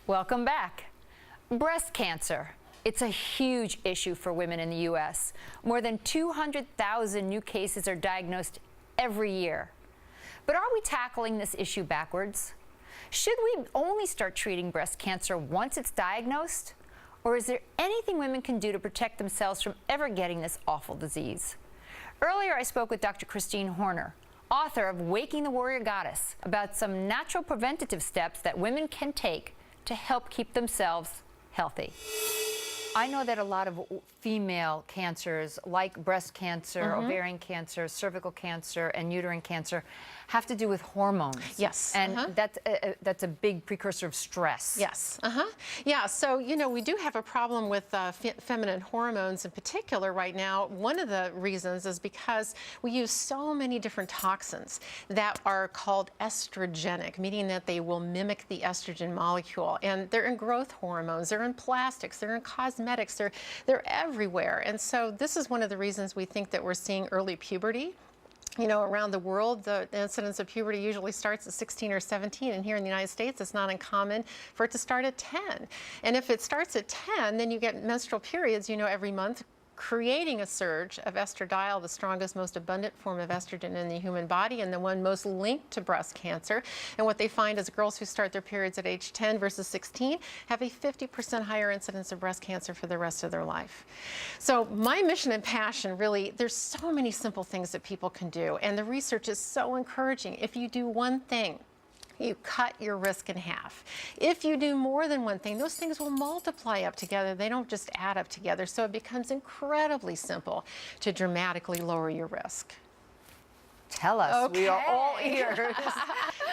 Welcome back. Breast cancer. It's a huge issue for women in the U.S. More than 200,000 new cases are diagnosed every year. But are we tackling this issue backwards? Should we only start treating breast cancer once it's diagnosed? Or is there anything women can do to protect themselves from ever getting this awful disease? Earlier, I spoke with Dr. Christine Horner, author of Waking the Warrior Goddess, about some natural preventative steps that women can take to help keep themselves healthy. I know that a lot of female cancers, like breast cancer, ovarian cancer, cervical cancer, and uterine cancer, have to do with hormones. Yes. And that's a big precursor of stress. Yes. Yeah, so, you know, we do have a problem with feminine hormones in particular right now. One of the reasons is because we use so many different toxins that are called estrogenic, meaning that they will mimic the estrogen molecule. And they're in growth hormones, they're in plastics, they're in cosmetics, they're everywhere. And so this is one of the reasons we think that we're seeing early puberty. You know, around the world, the incidence of puberty usually starts at 16 or 17, and here in the United States, it's not uncommon for it to start at 10. And if it starts at 10, then you get menstrual periods, you know, every month, creating a surge of estradiol, the strongest, most abundant form of estrogen in the human body, and the one most linked to breast cancer. And what they find is girls who start their periods at age 10 versus 16 have a 50% higher incidence of breast cancer for the rest of their life. So my mission and passion, really, there's so many simple things that people can do, and the research is so encouraging. If you do one thing, you cut your risk in half. If you do more than one thing, those things will multiply up together. They don't just add up together. So it becomes incredibly simple to dramatically lower your risk. Tell us. Okay. We are all ears.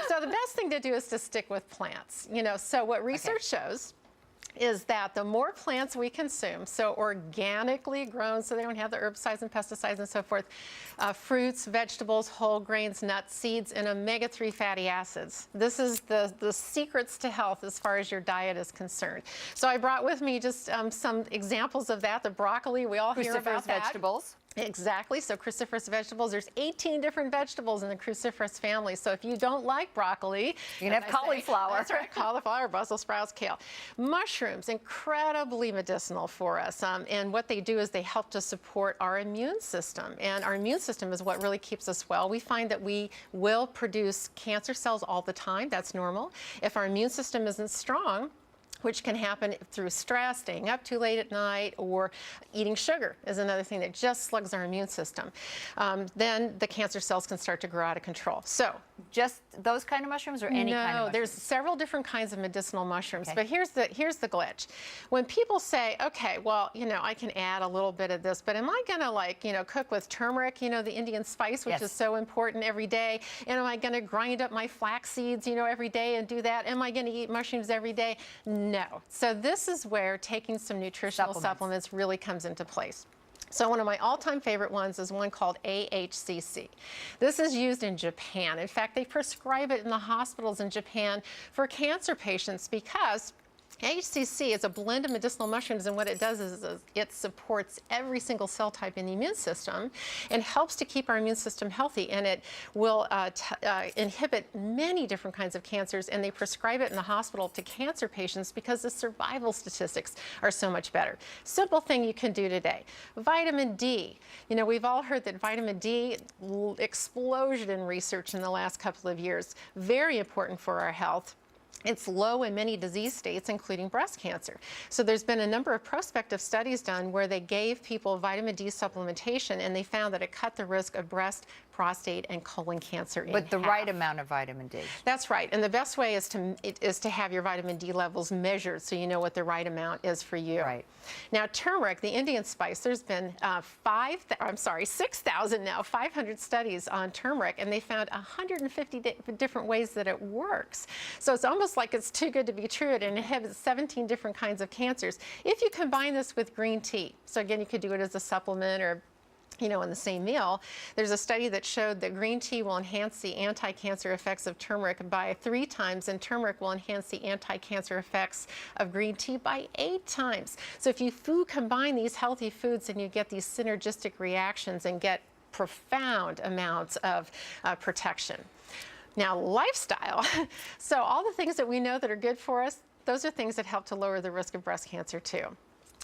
So the best thing to do is to stick with plants. You know, so what research shows is that the more plants we consume, so organically grown, so they don't have the herbicides and pesticides and so forth, fruits, vegetables, whole grains, nuts, seeds, and omega-3 fatty acids. This is the secrets to health as far as your diet is concerned. So I brought with me just some examples of that. The broccoli, we all hear about that. Vegetables. Exactly. So cruciferous vegetables, there's 18 different vegetables in the cruciferous family. So if you don't like broccoli, you can have cauliflower. That's right, cauliflower, Brussels sprouts, kale. Mushrooms, incredibly medicinal for us. And what they do is they help to support our immune system. And our immune system is what really keeps us well. We find that we will produce cancer cells all the time. That's normal. If our immune system isn't strong, which can happen through stress, staying up too late at night, or eating sugar is another thing that just slugs our immune system. Then the cancer cells can start to grow out of control. So, just those kind of mushrooms, or any kind of mushrooms? No, there's several different kinds of medicinal mushrooms. Okay. But here's the glitch. When people say, okay, well, you know, I can add a little bit of this, but am I gonna, like, you know, cook with turmeric, you know, the Indian spice, which is so important every day? And am I gonna grind up my flax seeds, you know, every day and do that? Am I gonna eat mushrooms every day? No. So this is where taking some nutritional supplements really comes into place. So one of my all-time favorite ones is one called AHCC. This is used in Japan. In fact, they prescribe it in the hospitals in Japan for cancer patients because AHCC is a blend of medicinal mushrooms, and what it does is it supports every single cell type in the immune system and helps to keep our immune system healthy, and it will inhibit many different kinds of cancers, and they prescribe it in the hospital to cancer patients because the survival statistics are so much better. Simple thing you can do today. Vitamin D. You know, we've all heard that vitamin D explosion in research in the last couple of years. Very important for our health. It's low in many disease states, including breast cancer. So there's been a number of prospective studies done where they gave people vitamin D supplementation, and they found that it cut the risk of breast, prostate, and colon cancer in half. But the right amount of vitamin D. That's right. And the best way is to have your vitamin D levels measured so you know what the right amount is for you. Right. Now, turmeric, the Indian spice, there's been 500 studies on turmeric, and they found 150 different ways that it works. So it's almost like it's too good to be true. It inhibits 17 different kinds of cancers. If you combine this with green tea, so again, you could do it as a supplement or, you know, in the same meal. There's a study that showed that green tea will enhance the anti-cancer effects of turmeric by 3 times, and turmeric will enhance the anti-cancer effects of green tea by 8 times. So if you combine these healthy foods, and you get these synergistic reactions and get profound amounts of protection. Now, lifestyle. So all the things that we know that are good for us, those are things that help to lower the risk of breast cancer too.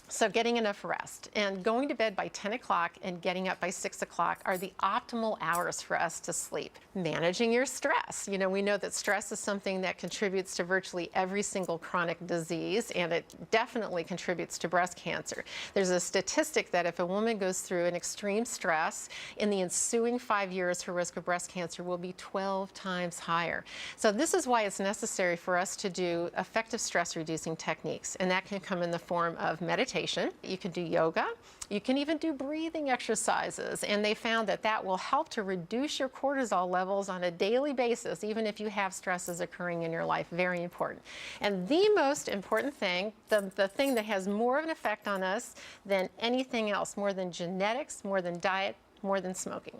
So getting enough rest and going to bed by 10 o'clock and getting up by 6 o'clock are the optimal hours for us to sleep. Managing your stress. You know, we know that stress is something that contributes to virtually every single chronic disease, and it definitely contributes to breast cancer. There's a statistic that if a woman goes through an extreme stress, in the ensuing 5 years, her risk of breast cancer will be 12 times higher. So this is why it's necessary for us to do effective stress reducing techniques, and that can come in the form of meditation. You can do yoga. You can even do breathing exercises, and they found that that will help to reduce your cortisol levels on a daily basis, even if you have stresses occurring in your life. Very important. And the most important thing, the thing that has more of an effect on us than anything else, more than genetics, more than diet, more than smoking,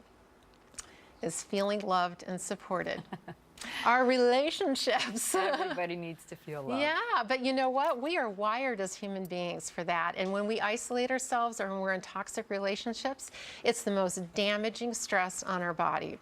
is feeling loved and supported. Our relationships. Everybody needs to feel loved. Yeah, but you know what? We are wired as human beings for that. And when we isolate ourselves or when we're in toxic relationships, it's the most damaging stress on our body.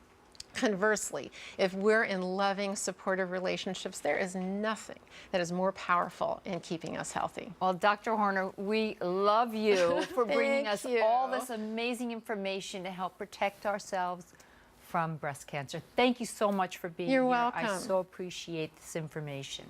Conversely, if we're in loving, supportive relationships, there is nothing that is more powerful in keeping us healthy. Well, Dr. Horner, we love you for bringing us you. all this amazing information to help protect ourselves from breast cancer. Thank you so much for being here. You're welcome. I so appreciate this information.